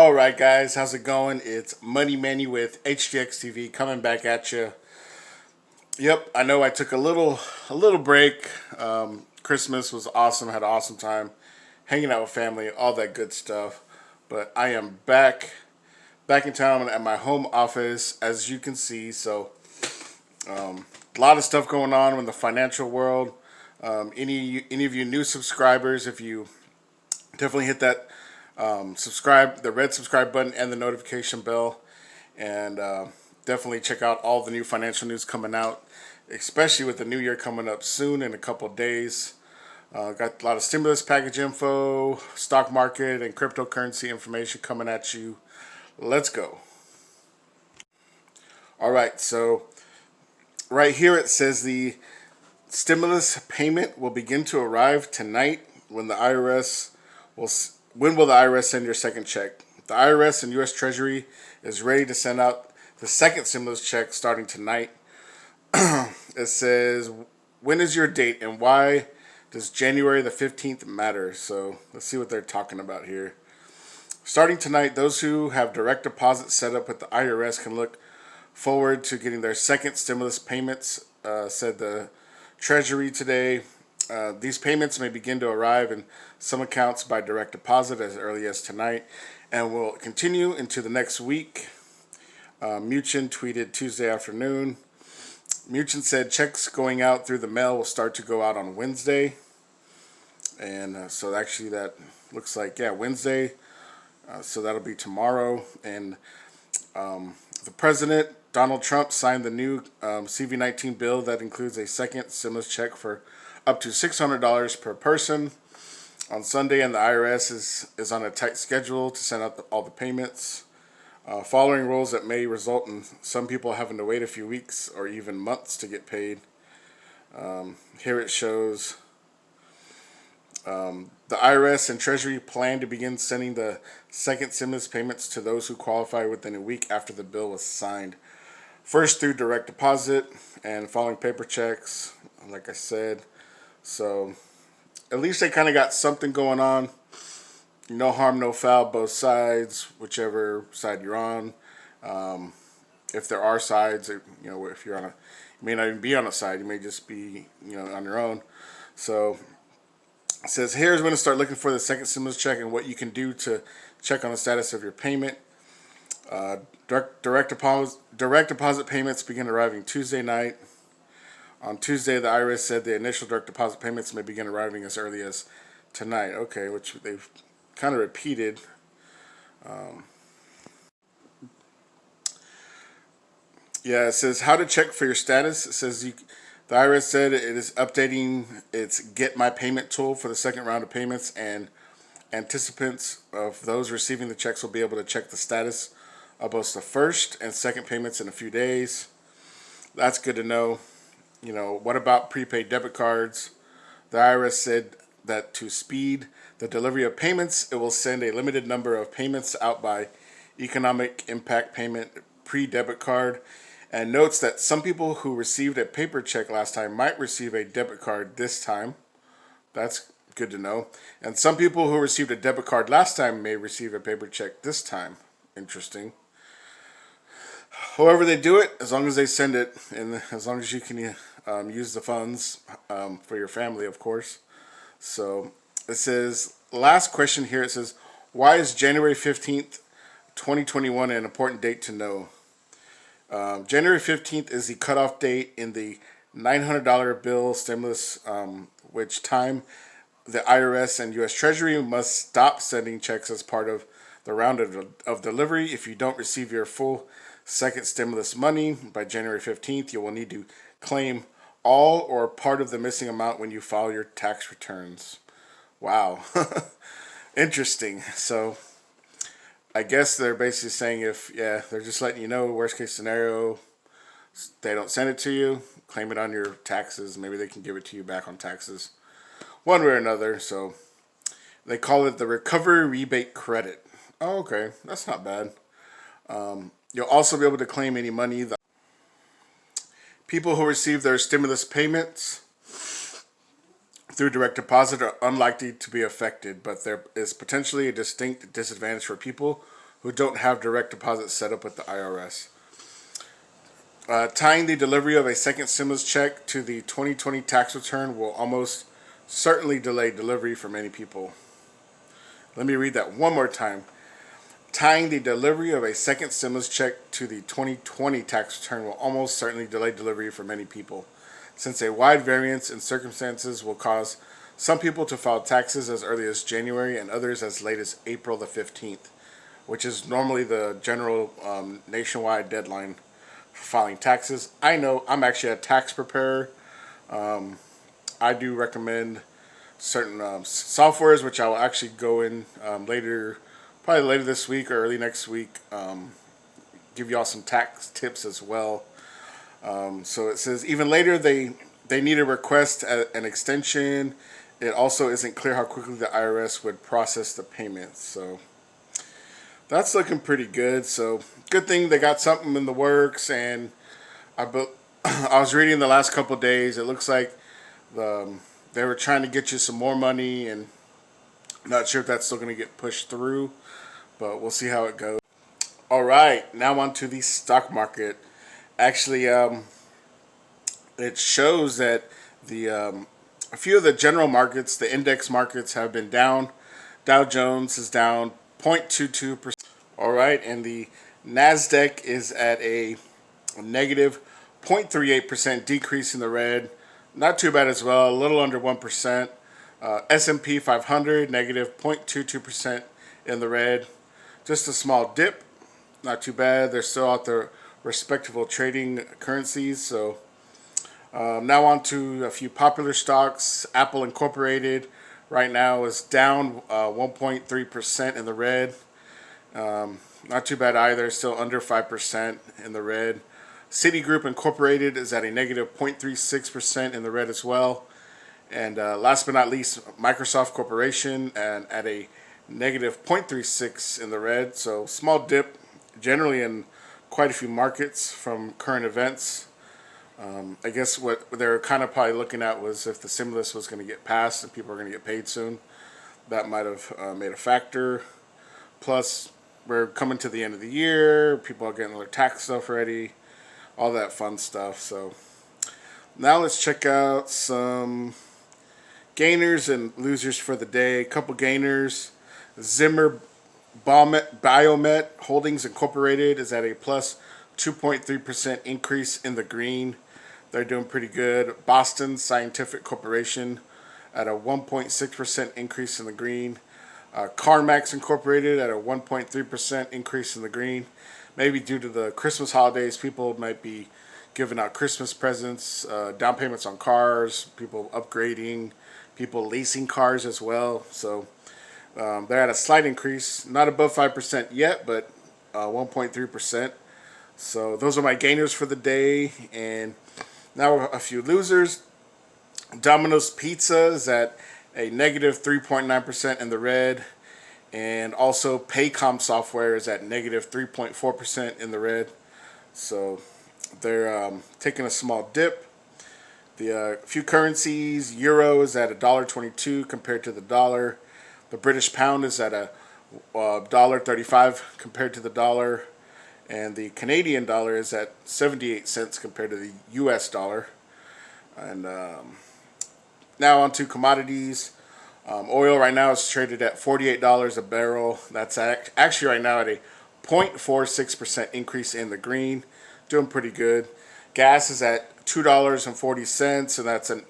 All right, guys, how's it going? It's Money Manny with HGX TV coming back at you. Yep, I know I took a little break. Christmas was awesome. Had an awesome time hanging out with family, all that good stuff. But I am back in town at my home office, as you can see. So a lot of stuff going on in the financial world. Any of you new subscribers, if you definitely hit that subscribe, the red subscribe button and the notification bell, and definitely check out all the new financial news coming out, especially with the new year coming up soon in a couple of days. Got a lot of stimulus package info, stock market, and cryptocurrency information coming at you. Let's go. All right, so right here it says the stimulus payment will begin to arrive tonight when the IRS will. When will the IRS send your second check? The IRS and U.S. Treasury is ready to send out the second stimulus check starting tonight. It says, when is your date and why does January the 15th matter? So let's see what they're talking about here. Starting tonight, those who have direct deposit set up with the IRS can look forward to getting their second stimulus payments, said the Treasury today. These payments may begin to arrive in some accounts by direct deposit as early as tonight and will continue into the next week. Muchin tweeted Tuesday afternoon. Muchin said checks going out through the mail will start to go out on Wednesday. And so actually that looks like, Wednesday. So that'll be tomorrow. And the president, Donald Trump, signed the new CV-19 bill that includes a second stimulus check for up to $600 per person on Sunday, and the IRS is on a tight schedule to send out all the payments. Following rules that may result in some people having to wait a few weeks or even months to get paid. Here it shows the IRS and Treasury plan to begin sending the second stimulus payments to those who qualify within a week after the bill was signed. First through direct deposit and following paper checks, like I said. So at least they kind of got something going on. No harm, no foul, both sides, whichever side you're on. If there are sides, if you're on you may not even be on a side. You may just be, on your own. So it says here's when to start looking for the second stimulus check and what you can do to check on the status of your payment. Direct deposit payments begin arriving Tuesday night. On Tuesday, the IRS said the initial direct deposit payments may begin arriving as early as tonight. Okay, which they've kind of repeated. It says how to check for your status. It says the IRS said it is updating its Get My Payment tool for the second round of payments, and anticipants of those receiving the checks will be able to check the status of both the first and second payments in a few days. That's good to know. What about prepaid debit cards? The IRS said that to speed the delivery of payments, it will send a limited number of payments out by economic impact payment pre-debit card, and notes that some people who received a paper check last time might receive a debit card this time. That's good to know. And some people who received a debit card last time may receive a paper check this time. Interesting. However they do it, as long as they send it, and as long as you can use the funds for your family, of course. So it says, last question here, it says, why is January 15th, 2021 an important date to know? January 15th is the cutoff date in the $900 bill stimulus, which time the IRS and U.S. Treasury must stop sending checks as part of the round of delivery. If you don't receive your full second stimulus money by January 15th, you will need to claim all or part of the missing amount when you file your tax returns. Wow. Interesting. So I guess they're basically saying they're just letting you know, worst case scenario, they don't send it to you, claim it on your taxes. Maybe they can give it to you back on taxes one way or another. So they call it the recovery rebate credit. Oh, okay. That's not bad. You'll also be able to claim any money that people who receive their stimulus payments through direct deposit are unlikely to be affected, but there is potentially a distinct disadvantage for people who don't have direct deposit set up with the IRS. Tying the delivery of a second stimulus check to the 2020 tax return will almost certainly delay delivery for many people. Let me read that one more time. Tying the delivery of a second stimulus check to the 2020 tax return will almost certainly delay delivery for many people, since a wide variance in circumstances will cause some people to file taxes as early as January and others as late as April the 15th, which is normally the general nationwide deadline for filing taxes. I know I'm actually a tax preparer. I do recommend certain softwares, which I will actually go in probably later this week or early next week, give y'all some tax tips as well. So it says even later they need a request an extension. It also isn't clear how quickly the IRS would process the payments. So that's looking pretty good. So good thing they got something in the works. And I was reading the last couple of days. It looks like they were trying to get you some more money, and not sure if that's still going to get pushed through, but we'll see how it goes. All right, now on to the stock market. Actually, it shows that a few of the general markets, the index markets, have been down. Dow Jones is down 0.22%. All right, and the NASDAQ is at a negative 0.38% decrease in the red. Not too bad as well, a little under 1%. S&P 500, negative 0.22% in the red. Just a small dip, not too bad. They're still out there respectable trading currencies. So now on to a few popular stocks. Apple Incorporated right now is down 1.3% in the red. Not too bad either, still under 5% in the red. Citigroup Incorporated is at a negative 0.36% in the red as well. And last but not least, Microsoft Corporation and at a negative 0.36 in the red. So small dip generally in quite a few markets from current events. I guess what they're kind of probably looking at was if the stimulus was going to get passed and people are going to get paid soon. That might have made a factor. Plus, we're coming to the end of the year. People are getting their tax stuff ready. All that fun stuff. So now let's check out some gainers and losers for the day. A couple gainers. Zimmer Biomet Holdings Incorporated is at a plus 2.3% increase in the green. They're doing pretty good. Boston Scientific Corporation at a 1.6% increase in the green. CarMax Incorporated at a 1.3% increase in the green. Maybe due to the Christmas holidays, people might be giving out Christmas presents, down payments on cars, people upgrading, people leasing cars as well. So they're at a slight increase, not above 5% yet, but 1.3%. So those are my gainers for the day. And now a few losers. Domino's Pizza is at a negative 3.9% in the red. And also Paycom Software is at negative 3.4% in the red. So they're taking a small dip. The few currencies, euro is at $1.22 compared to the dollar. The British pound is at a $1.35 compared to the dollar. And the Canadian dollar is at 78 cents compared to the US dollar. And now on to commodities. Oil right now is traded at $48 a barrel. That's actually right now at a 0.46% increase in the green. Doing pretty good. Gas is at $2.40, and that's a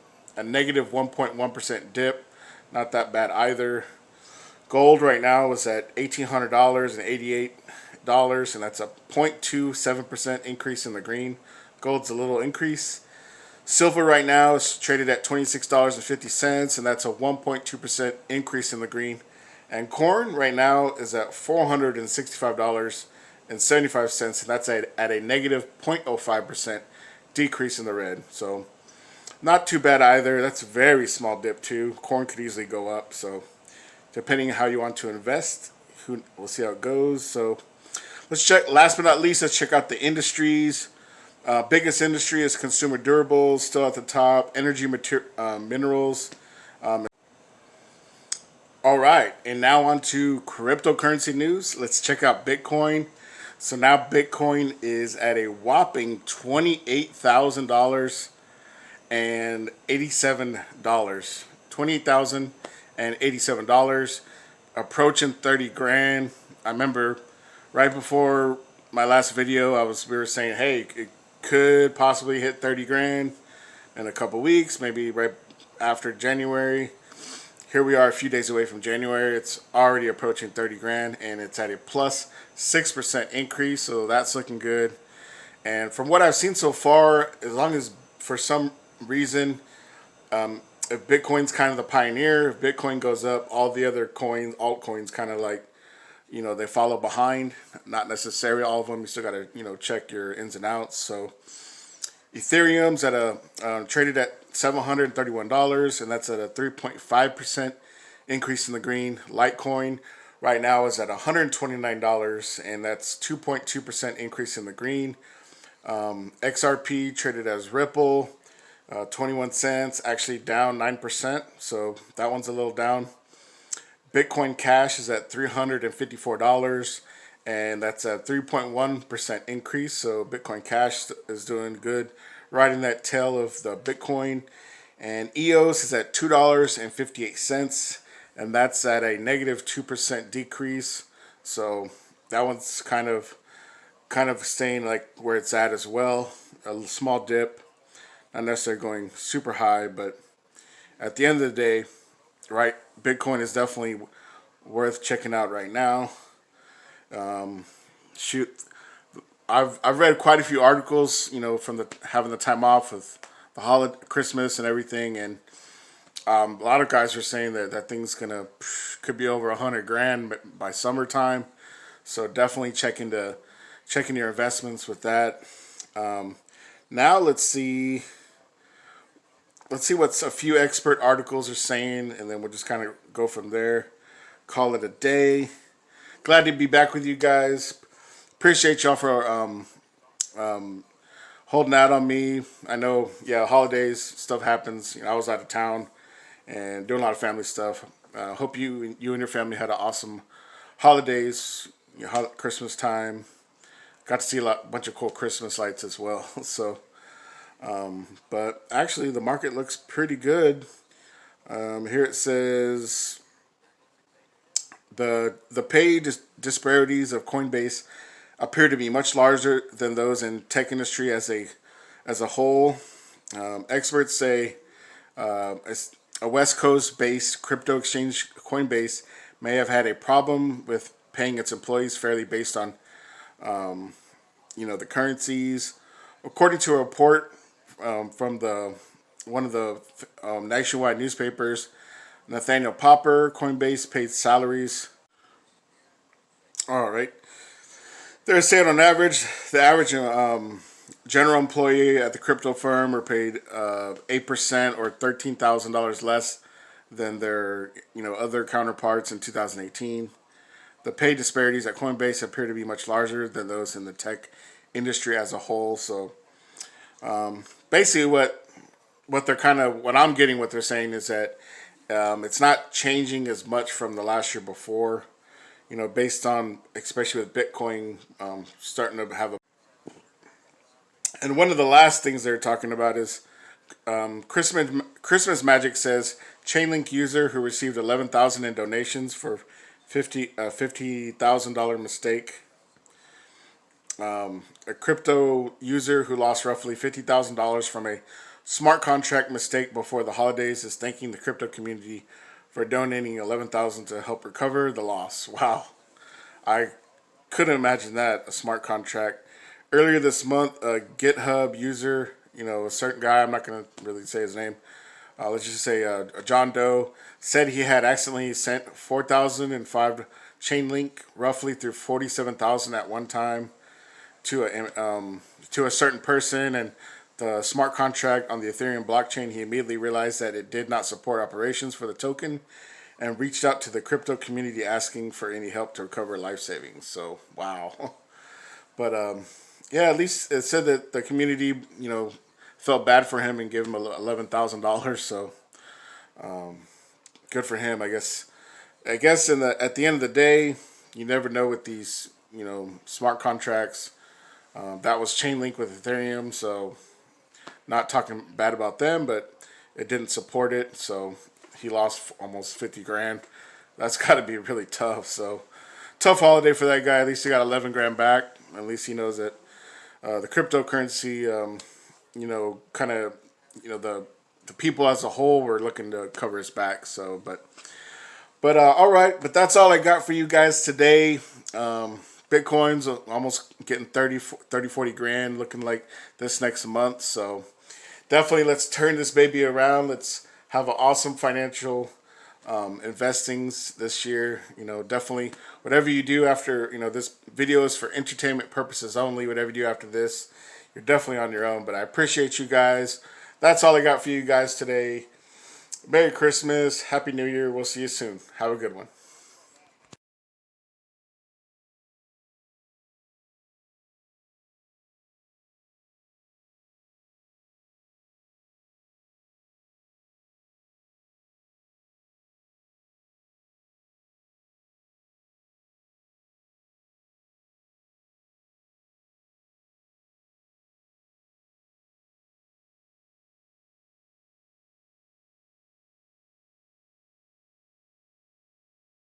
negative 1.1% dip. Not that bad either. Gold right now is at $1,800.88, and that's a 0.27% increase in the green. Gold's a little increase. Silver right now is traded at $26.50, and that's a 1.2% increase in the green. And corn right now is at $465.75, and that's at a negative 0.05% decrease in the red. So not too bad either. That's a very small dip too. Corn could easily go up. So depending on how you want to invest, we'll see how it goes. So let's check. Last but not least, let's check out the industries. Biggest industry is consumer durables, still at the top. Energy minerals. All right, and now on to cryptocurrency news. Let's check out Bitcoin. So now Bitcoin is at a whopping $28,087. $28,087, approaching 30 grand. I remember right before my last video, we were saying, hey, it could possibly hit 30 grand in a couple weeks, maybe right after January. Here we are a few days away from January. It's already approaching 30 grand, and it's at a plus 6% increase, so that's looking good. And from what I've seen so far, as long as for some reason, if Bitcoin's kind of the pioneer, if Bitcoin goes up, all the other coins, altcoins, kind of like, they follow behind. Not necessarily all of them. You still got to, check your ins and outs. So Ethereum's at traded at $731, and that's at a 3.5% increase in the green. Litecoin right now is at $129, and that's 2.2% increase in the green. XRP traded as Ripple, 21 cents, actually down 9%, so that one's a little down. Bitcoin Cash is at $354, and that's a 3.1% increase, so Bitcoin Cash is doing good, riding that tail of the Bitcoin. And EOS is at $2.58, and that's at a negative 2% decrease, so that one's kind of staying like where it's at as well. A small dip, not necessarily going super high, but at the end of the day, right, Bitcoin is definitely worth checking out right now. I've read quite a few articles, from having the time off with the holiday, Christmas and everything, and a lot of guys are saying that thing's could be over 100 grand by summertime. So definitely checking your investments with that. Now let's see what a few expert articles are saying, and then we'll just kind of go from there. Call it a day. Glad to be back with you guys. Appreciate y'all for holding out on me. I know, holidays, stuff happens. I was out of town and doing a lot of family stuff. Hope you and your family had an awesome holidays, Christmas time. Got to see a bunch of cool Christmas lights as well. So, but actually the market looks pretty good. Here it says the pay disparities of Coinbase appear to be much larger than those in tech industry as a whole. Experts say a West Coast-based crypto exchange, Coinbase, may have had a problem with paying its employees fairly based on the currencies. According to a report from one of the nationwide newspapers, Nathaniel Popper, Coinbase paid salaries. All right. They're saying on average, the average general employee at the crypto firm are paid 8% or $13,000 less than their other counterparts in 2018. The pay disparities at Coinbase appear to be much larger than those in the tech industry as a whole. So basically, what I'm getting, what they're saying is that it's not changing as much from the last year before. Based on, especially with Bitcoin starting to have a. And one of the last things they're talking about is Christmas Magic says Chainlink user who received 11,000 in donations for $50,000 mistake. A crypto user who lost roughly $50,000 from a smart contract mistake before the holidays is thanking the crypto community for donating $11,000 to help recover the loss. Wow, I couldn't imagine that, a smart contract. Earlier this month, a GitHub user, a certain guy, I'm not going to really say his name, let's just say John Doe, said he had accidentally sent 4,005 Chainlink roughly through 47,000 at one time to a certain person, and the smart contract on the Ethereum blockchain, he immediately realized that it did not support operations for the token and reached out to the crypto community asking for any help to recover life savings. So, wow. But, at least it said that the community, felt bad for him and gave him $11,000. So, good for him. I guess I guess at the end of the day, you never know with these smart contracts. That was Chainlink with Ethereum, so not talking bad about them, but it didn't support it, so he lost almost 50 grand. That's got to be really tough. So tough holiday for that guy. At least he got 11 grand back. At least he knows that the cryptocurrency, kind of, the people as a whole were looking to cover his back. So, but all right. But that's all I got for you guys today. Bitcoin's almost getting 40 grand, looking like this next month. So definitely let's turn this baby around. Let's have an awesome financial investings this year. Definitely whatever you do after, this video is for entertainment purposes only. Whatever you do after this, you're definitely on your own. But I appreciate you guys. That's all I got for you guys today. Merry Christmas. Happy New Year. We'll see you soon. Have a good one.